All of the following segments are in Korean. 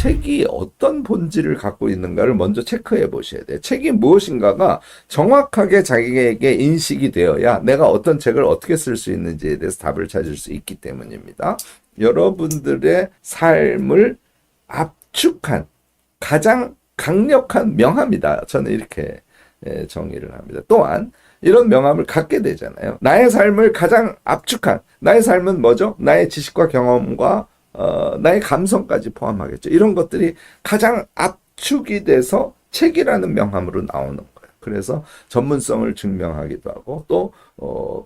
책이 어떤 본질을 갖고 있는가를 먼저 체크해 보셔야 돼요. 책이 무엇인가가 정확하게 자기에게 인식이 되어야 내가 어떤 책을 어떻게 쓸 수 있는지에 대해서 답을 찾을 수 있기 때문입니다. 여러분들의 삶을 압축한 가장 강력한 명함이다. 저는 이렇게 정의를 합니다. 또한 이런 명함을 갖게 되잖아요. 나의 삶을 가장 압축한, 나의 삶은 뭐죠? 나의 지식과 경험과 나의 감성까지 포함하겠죠. 이런 것들이 가장 압축이 돼서 책이라는 명함으로 나오는 거예요. 그래서 전문성을 증명하기도 하고 또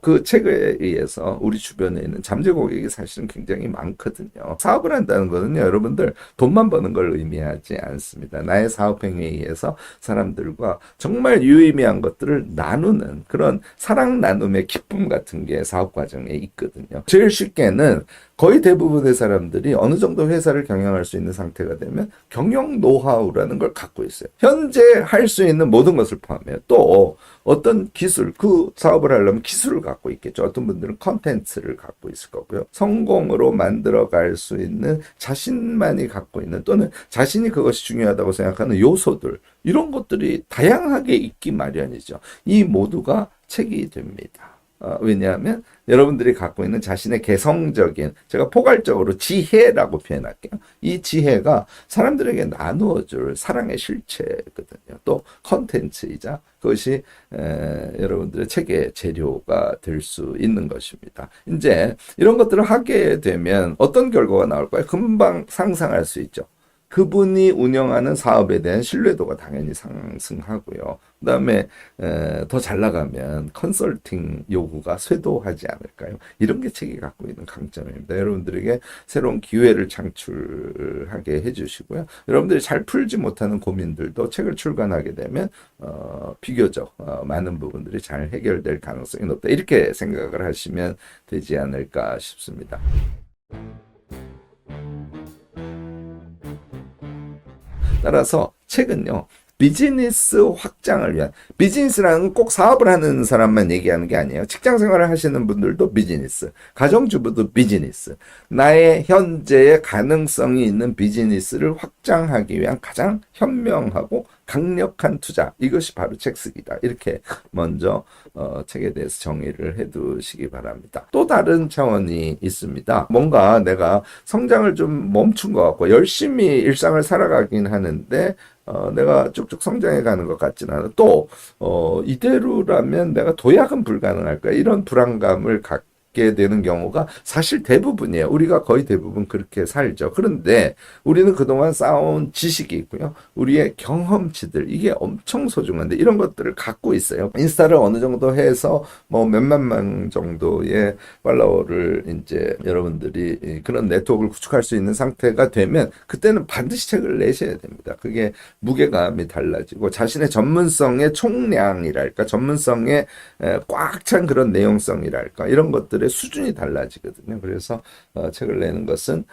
그 책에 의해서 우리 주변에 있는 잠재 고객이 사실은 굉장히 많거든요. 사업을 한다는 거는요, 여러분들 돈만 버는 걸 의미하지 않습니다. 나의 사업 행위에 의해서 사람들과 정말 유의미한 것들을 나누는 그런 사랑 나눔의 기쁨 같은 게 사업 과정에 있거든요. 제일 쉽게는 거의 대부분의 사람들이 어느 정도 회사를 경영할 수 있는 상태가 되면 경영 노하우라는 걸 갖고 있어요. 현재 할 수 있는 모든 것을 포함해요. 또 어떤 기술, 그 사업을 하려면 기술을 갖고 있겠죠. 어떤 분들은 컨텐츠를 갖고 있을 거고요. 성공으로 만들어갈 수 있는 자신만이 갖고 있는 또는 자신이 그것이 중요하다고 생각하는 요소들, 이런 것들이 다양하게 있기 마련이죠. 이 모두가 책이 됩니다. 왜냐하면 여러분들이 갖고 있는 자신의 개성적인, 제가 포괄적으로 지혜라고 표현할게요. 이 지혜가 사람들에게 나누어줄 사랑의 실체거든요. 또 컨텐츠이자 그것이 여러분들의 책의 재료가 될 수 있는 것입니다. 이제 이런 것들을 하게 되면 어떤 결과가 나올까요? 금방 상상할 수 있죠. 그분이 운영하는 사업에 대한 신뢰도가 당연히 상승하고요. 그 다음에 더 잘 나가면 컨설팅 요구가 쇄도하지 않을까요? 이런 게 책이 갖고 있는 강점입니다. 여러분들에게 새로운 기회를 창출하게 해주시고요. 여러분들이 잘 풀지 못하는 고민들도 책을 출간하게 되면 비교적 많은 부분들이 잘 해결될 가능성이 높다. 이렇게 생각을 하시면 되지 않을까 싶습니다. 따라서 책은요, 비즈니스 확장을 위한, 비즈니스라는 건 꼭 사업을 하는 사람만 얘기하는 게 아니에요. 직장 생활을 하시는 분들도 비즈니스, 가정주부도 비즈니스, 나의 현재의 가능성이 있는 비즈니스를 확장하기 위한 가장 현명하고 강력한 투자, 이것이 바로 책 쓰기다. 이렇게 먼저 책에 대해서 정의를 해두시기 바랍니다. 또 다른 차원이 있습니다. 뭔가 내가 성장을 좀 멈춘 것 같고 열심히 일상을 살아가긴 하는데 내가 쭉쭉 성장해 가는 것 같지는 않아. 또 이대로라면 내가 도약은 불가능할까? 이런 불안감을 갖게 되는 경우가 사실 대부분이에요. 우리가 거의 대부분 그렇게 살죠. 그런데 우리는 그동안 쌓아온 지식이 있고요. 우리의 경험치들, 이게 엄청 소중한데 이런 것들을 갖고 있어요. 인스타를 어느 정도 해서 뭐 몇만 명 정도의 팔로워를 이제 여러분들이 그런 네트워크를 구축할 수 있는 상태가 되면 그때는 반드시 책을 내셔야 됩니다. 그게 무게감이 달라지고 자신의 전문성의 총량이랄까, 전문성의 꽉 찬 그런 내용성이랄까, 이런 것들의 수준이 달라지거든요. 그래서 책을 내는 것은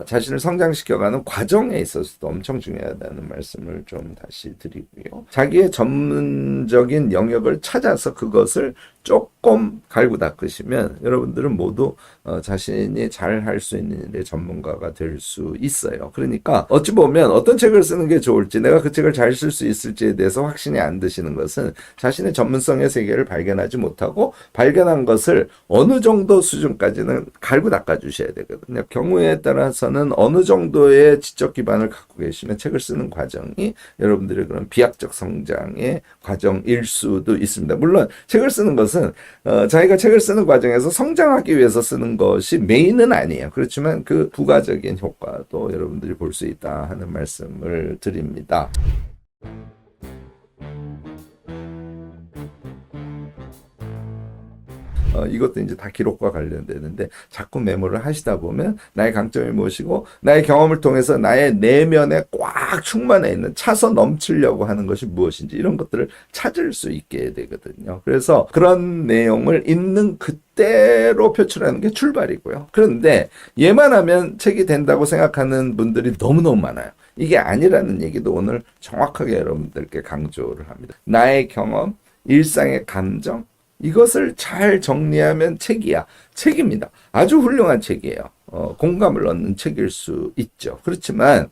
자신을 성장시켜가는 과정에 있어서도 엄청 중요하다는 말씀을 좀 다시 드리고요. 자기의 전문적인 영역을 찾아서 그것을 조금 갈고 닦으시면 여러분들은 모두 자신이 잘 할 수 있는 일의 전문가가 될 수 있어요. 그러니까 어찌 보면 어떤 책을 쓰는 게 좋을지, 내가 그 책을 잘 쓸 수 있을지에 대해서 확신이 안 드시는 것은 자신의 전문성의 세계를 발견하지 못하고 발견한 것을 어느 정도 수준까지는 갈고 닦아주셔야 되거든요. 경우에 따라서는 어느 정도의 지적 기반을 갖고 계시면 책을 쓰는 과정이 여러분들의 그런 비약적 성장의 과정일 수도 있습니다. 물론 책을 쓰는 것은 자기가 책을 쓰는 과정에서 성장하기 위해서 쓰는 것이 메인은 아니에요. 그렇지만 그 부가적인 효과도 여러분들이 볼 수 있다 하는 말씀을 드립니다. 이것도 이제 다 기록과 관련되는데 자꾸 메모를 하시다 보면 나의 강점이 무엇이고 나의 경험을 통해서 나의 내면에 꽉 충만해 있는 차서 넘치려고 하는 것이 무엇인지 이런 것들을 찾을 수 있게 되거든요. 그래서 그런 내용을 있는 그대로 표출하는 게 출발이고요. 그런데 얘만 하면 책이 된다고 생각하는 분들이 너무너무 많아요. 이게 아니라는 얘기도 오늘 정확하게 여러분들께 강조를 합니다. 나의 경험, 일상의 감정, 이것을 잘 정리하면 책이야. 책입니다. 아주 훌륭한 책이에요. 공감을 얻는 책일 수 있죠. 그렇지만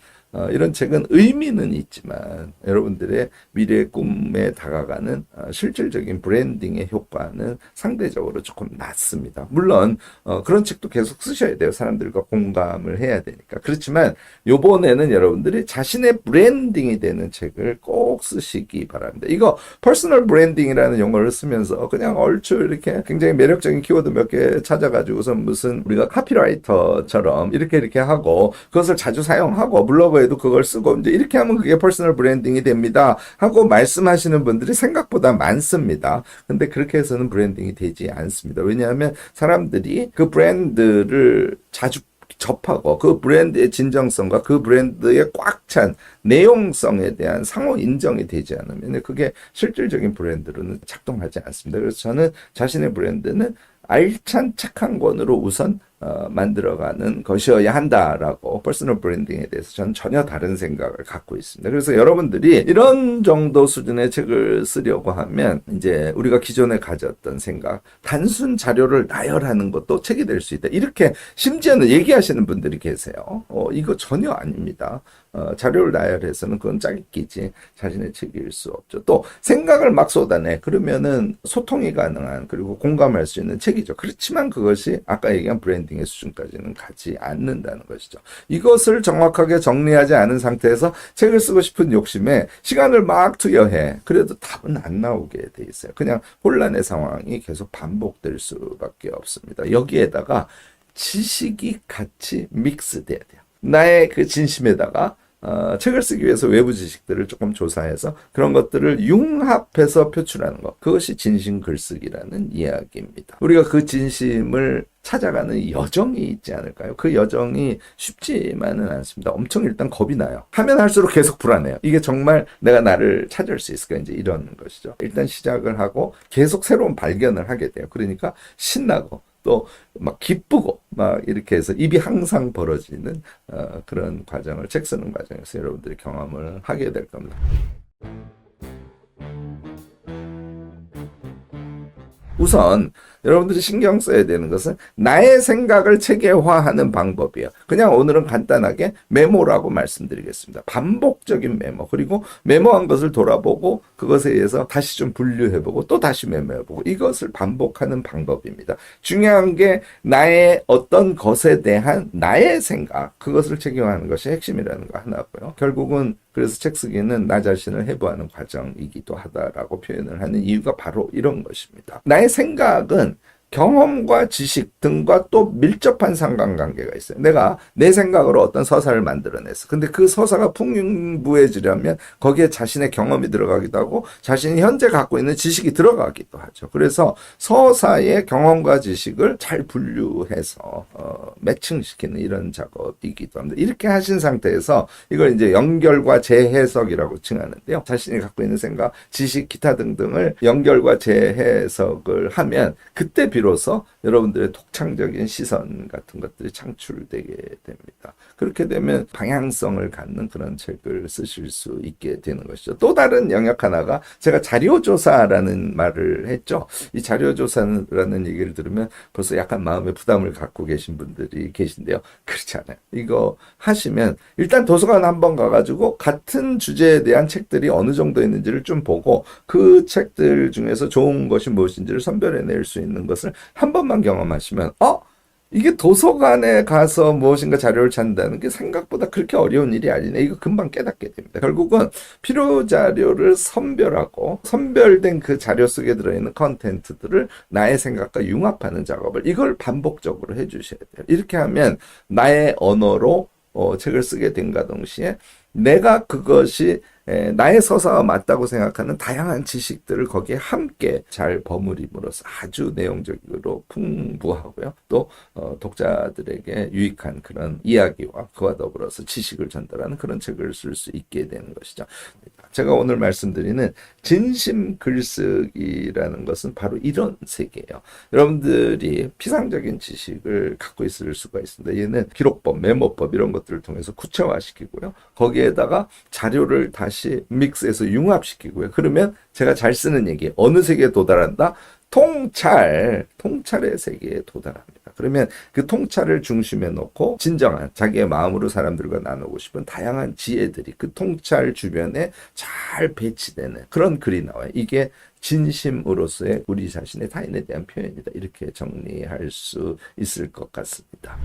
이런 책은 의미는 있지만 여러분들의 미래의 꿈에 다가가는 실질적인 브랜딩의 효과는 상대적으로 조금 낮습니다. 물론 그런 책도 계속 쓰셔야 돼요. 사람들과 공감을 해야 되니까. 그렇지만 요번에는 여러분들이 자신의 브랜딩이 되는 책을 꼭 쓰시기 바랍니다. 이거 퍼스널 브랜딩이라는 용어를 쓰면서 그냥 얼추 이렇게 굉장히 매력적인 키워드 몇 개 찾아가지고서 무슨 우리가 카피라이터처럼 이렇게 하고 그것을 자주 사용하고 블로그에도 그걸 쓰고 이제 이렇게 하면 그게 퍼스널 브랜딩이 됩니다 하고 말씀하시는 분들이 생각보다 많습니다. 근데 그렇게 해서는 브랜딩이 되지 않습니다. 왜냐하면 사람들이 그 브랜드를 자주 접하고 그 브랜드의 진정성과 그 브랜드의 꽉 찬 내용성에 대한 상호 인정이 되지 않으면 그게 실질적인 브랜드로는 작동하지 않습니다. 그래서 저는 자신의 브랜드는 알찬 책 한 권으로 우선 만들어가는 것이어야 한다라고 퍼스널 브랜딩에 대해서 저는 전혀 다른 생각을 갖고 있습니다. 그래서 여러분들이 이런 정도 수준의 책을 쓰려고 하면 이제 우리가 기존에 가졌던 생각, 단순 자료를 나열하는 것도 책이 될 수 있다. 이렇게 심지어는 얘기하시는 분들이 계세요. 이거 전혀 아닙니다. 자료를 나열해서는 그건 짜깁기지 자신의 책일 수 없죠. 또 생각을 막 쏟아내. 그러면은 소통이 가능한 그리고 공감할 수 있는 책이죠. 그렇지만 그것이 아까 얘기한 브랜딩의 수준까지는 가지 않는다는 것이죠. 이것을 정확하게 정리하지 않은 상태에서 책을 쓰고 싶은 욕심에 시간을 막 투여해. 그래도 답은 안 나오게 돼 있어요. 그냥 혼란의 상황이 계속 반복될 수밖에 없습니다. 여기에다가 지식이 같이 믹스돼야 돼요. 나의 그 진심에다가 책을 쓰기 위해서 외부 지식들을 조금 조사해서 그런 것들을 융합해서 표출하는 것. 그것이 진심 글쓰기라는 이야기입니다. 우리가 그 진심을 찾아가는 여정이 있지 않을까요? 그 여정이 쉽지만은 않습니다. 엄청 일단 겁이 나요. 하면 할수록 계속 불안해요. 이게 정말 내가 나를 찾을 수 있을까? 이제 이런 것이죠. 일단 시작을 하고 계속 새로운 발견을 하게 돼요. 그러니까 신나고 또 막 기쁘고 막 이렇게 해서 입이 항상 벌어지는 그런 과정을 책 쓰는 과정에서 여러분들이 경험을 하게 될 겁니다. 우선 여러분들이 신경 써야 되는 것은 나의 생각을 체계화하는 방법이에요. 그냥 오늘은 간단하게 메모라고 말씀드리겠습니다. 반복적인 메모, 그리고 메모한 것을 돌아보고 그것에 의해서 다시 좀 분류해보고 또 다시 메모해보고 이것을 반복하는 방법입니다. 중요한 게 나의 어떤 것에 대한 나의 생각, 그것을 체계화하는 것이 핵심이라는 거 하나고요. 결국은 그래서 책 쓰기는 나 자신을 해부하는 과정이기도 하다라고 표현을 하는 이유가 바로 이런 것입니다. 나의 생각은 경험과 지식 등과 또 밀접한 상관관계가 있어요. 내가 내 생각으로 어떤 서사를 만들어냈어. 근데 그 서사가 풍부해지려면 거기에 자신의 경험이 들어가기도 하고 자신이 현재 갖고 있는 지식이 들어가기도 하죠. 그래서 서사의 경험과 지식을 잘 분류해서 매칭시키는 이런 작업이기도 합니다. 이렇게 하신 상태에서 이걸 이제 연결과 재해석이라고 칭하는데요. 자신이 갖고 있는 생각, 지식, 기타 등등을 연결과 재해석을 하면 그때 비로소 여러분들의 독창적인 시선 같은 것들이 창출되게 됩니다. 그렇게 되면 방향성을 갖는 그런 책을 쓰실 수 있게 되는 것이죠. 또 다른 영역 하나가 제가 자료조사라는 말을 했죠. 이 자료조사라는 얘기를 들으면 벌써 약간 마음의 부담을 갖고 계신 분들이 계신데요. 그렇지 않아요. 이거 하시면 일단 도서관 한번 가가지고 같은 주제에 대한 책들이 어느 정도 있는지를 좀 보고 그 책들 중에서 좋은 것이 무엇인지를 선별해낼 수 있는 것을 한 번만 경험하시면 이게 도서관에 가서 무엇인가 자료를 찾는다는 게 생각보다 그렇게 어려운 일이 아니네. 이거 금방 깨닫게 됩니다. 결국은 필요 자료를 선별하고 선별된 그 자료 속에 들어있는 컨텐츠들을 나의 생각과 융합하는 작업을 이걸 반복적으로 해주셔야 돼요. 이렇게 하면 나의 언어로 책을 쓰게 된과 동시에 내가 그것이 나의 서사와 맞다고 생각하는 다양한 지식들을 거기에 함께 잘 버무림으로써 아주 내용적으로 풍부하고요. 또 독자들에게 유익한 그런 이야기와 그와 더불어서 지식을 전달하는 그런 책을 쓸 수 있게 되는 것이죠. 제가 오늘 말씀드리는 진심 글쓰기라는 것은 바로 이런 세계예요. 여러분들이 피상적인 지식을 갖고 있을 수가 있습니다. 얘는 기록법, 메모법 이런 것들을 통해서 구체화시키고요. 거기에다가 자료를 다시 믹스해서 융합시키고요. 그러면 제가 잘 쓰는 얘기, 어느 세계에 도달한다? 통찰의 세계에 도달합니다. 그러면 그 통찰을 중심에 놓고 진정한 자기의 마음으로 사람들과 나누고 싶은 다양한 지혜들이 그 통찰 주변에 잘 배치되는 그런 글이 나와요. 이게 진심으로서의 우리 자신의 타인에 대한 표현이다. 이렇게 정리할 수 있을 것 같습니다.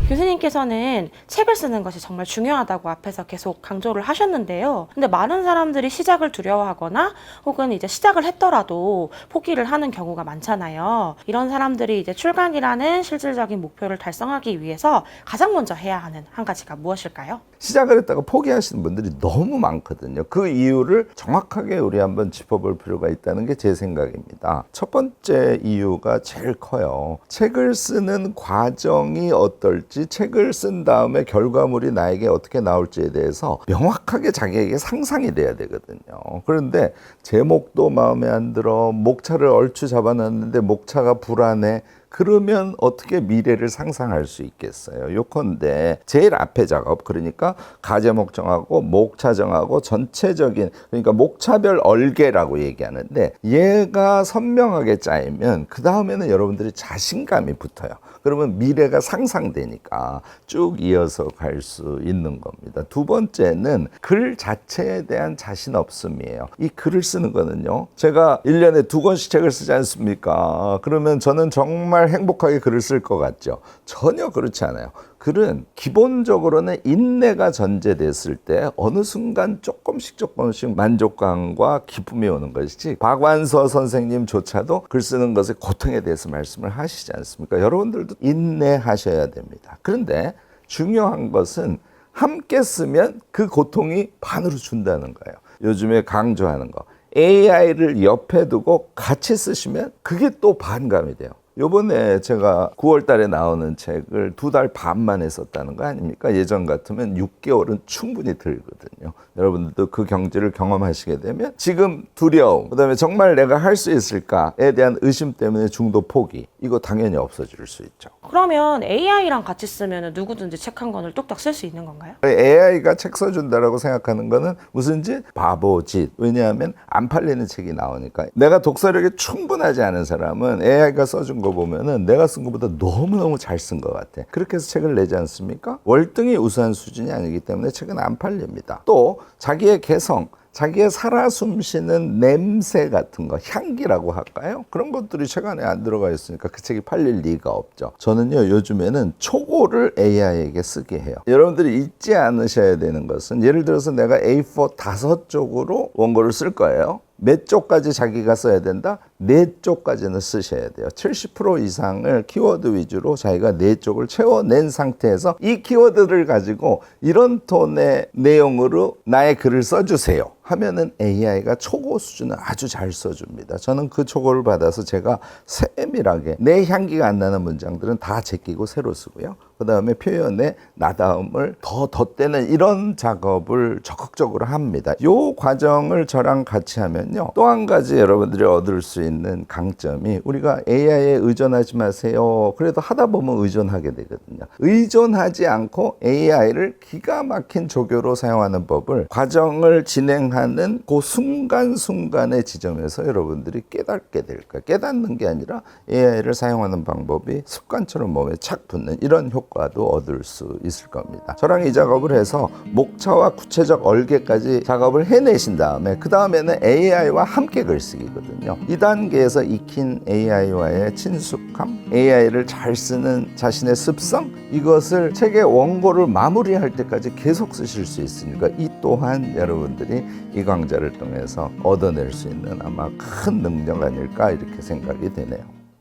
교수님께서는 책을 쓰는 것이 정말 중요하다고 앞에서 계속 강조를 하셨는데요. 근데 많은 사람들이 시작을 두려워하거나 혹은 이제 시작을 했더라도 포기를 하는 경우가 많잖아요. 이런 사람들이 이제 출간이라는 실질적인 목표를 달성하기 위해서 가장 먼저 해야 하는 한 가지가 무엇일까요? 시작을 했다가 포기하시는 분들이 너무 많거든요. 그 이유를 정확하게 우리 한번 짚어볼 필요가 있다는 게 제 생각입니다. 첫 번째 이유가 제일 커요. 책을 쓰는 과정이 어떨지, 책을 쓴 다음에 결과물이 나에게 어떻게 나올지에 대해서 명확하게 자기에게 상상이 돼야 되거든요. 그런데 제목도 마음에 안 들어, 목차를 얼추 잡아놨는데 목차가 불안해. 그러면 어떻게 미래를 상상할 수 있겠어요? 요컨대 제일 앞에 작업, 그러니까 가제목 정하고 목차 정하고 전체적인, 그러니까 목차별 얼개라고 얘기하는데, 얘가 선명하게 짜이면 그 다음에는 여러분들이 자신감이 붙어요. 그러면 미래가 상상되니까 쭉 이어서 갈 수 있는 겁니다. 두 번째는 글 자체에 대한 자신 없음이에요. 이 글을 쓰는 거는요, 제가 1년에 2권씩 책을 쓰지 않습니까? 그러면 저는 정말 행복하게 글을 쓸 것 같죠? 전혀 그렇지 않아요. 글은 기본적으로는 인내가 전제됐을 때 어느 순간 조금씩 만족감과 기쁨이 오는 것이지, 박완서 선생님조차도 글 쓰는 것의 고통에 대해서 말씀을 하시지 않습니까? 여러분들도 인내하셔야 됩니다. 그런데 중요한 것은 함께 쓰면 그 고통이 반으로 준다는 거예요. 요즘에 강조하는 거, AI를 옆에 두고 같이 쓰시면 그게 또 반감이 돼요. 요번에 제가 9월 달에 나오는 책을 2달 반 만에 썼다는 거 아닙니까? 예전 같으면 6개월은 충분히 들거든요. 여러분들도 그 경지를 경험하시게 되면 지금 두려움, 그다음에 정말 내가 할 수 있을까에 대한 의심 때문에 중도 포기, 이거 당연히 없어질 수 있죠. 그러면 AI랑 같이 쓰면 누구든지 책 한 권을 뚝딱 쓸 수 있는 건가요? AI가 책 써준다라고 생각하는 거는 무슨 짓? 바보짓. 왜냐하면 안 팔리는 책이 나오니까. 내가 독서력이 충분하지 않은 사람은 AI가 써준 거 보면은 내가 쓴 것보다 너무너무 잘 쓴 것 같아. 그렇게 해서 책을 내지 않습니까? 월등히 우수한 수준이 아니기 때문에 책은 안 팔립니다. 또 자기의 개성, 자기의 살아 숨쉬는 냄새 같은 거, 향기라고 할까요? 그런 것들이 책 안에 안 들어가 있으니까 그 책이 팔릴 리가 없죠. 저는요, 요즘에는 초고를 AI에게 쓰게 해요. 여러분들이 잊지 않으셔야 되는 것은, 예를 들어서 내가 A4 5쪽으로 원고를 쓸 거예요. 몇 쪽까지 자기가 써야 된다? 4쪽까지는 쓰셔야 돼요. 70% 이상을 키워드 위주로 자기가 4쪽을 채워낸 상태에서 이 키워드를 가지고 이런 톤의 내용으로 나의 글을 써주세요 하면은 AI가 초고 수준을 아주 잘 써줍니다. 저는 그 초고를 받아서 제가 세밀하게 내 향기가 안 나는 문장들은 다 제끼고 새로 쓰고요. 그 다음에 표현에 나다움을 더 덧대는 이런 작업을 적극적으로 합니다. 이 과정을 저랑 같이 하면요, 또 한 가지 여러분들이 얻을 수 있는 강점이, 우리가 AI에 의존하지 마세요. 그래도 하다 보면 의존하게 되거든요. 의존하지 않고 AI를 기가 막힌 조교로 사용하는 법을 과정을 진행하는 그 순간순간의 지점에서 여러분들이 깨닫게 될 거예요. 깨닫는 게 아니라 AI를 사용하는 방법이 습관처럼 몸에 착 붙는 이런 효과도 얻을 수 있을 겁니다. 저랑 이 작업을 해서 목차와 구체적 얼개까지 작업을 해내신 다음에 그 다음에는 AI와 함께 글쓰기거든요. 이 단계에서 익힌 AI와의 친숙함, AI를 잘 쓰는 자신의 습성, 이것을 책의 원고를 마무리할 때까지 계속 쓰실 수 있으니까 이 또한 여러분들이 이 강좌를 통해서 얻어낼 수 있는 아마 큰 능력 아닐까 이렇게 생각이 되네요.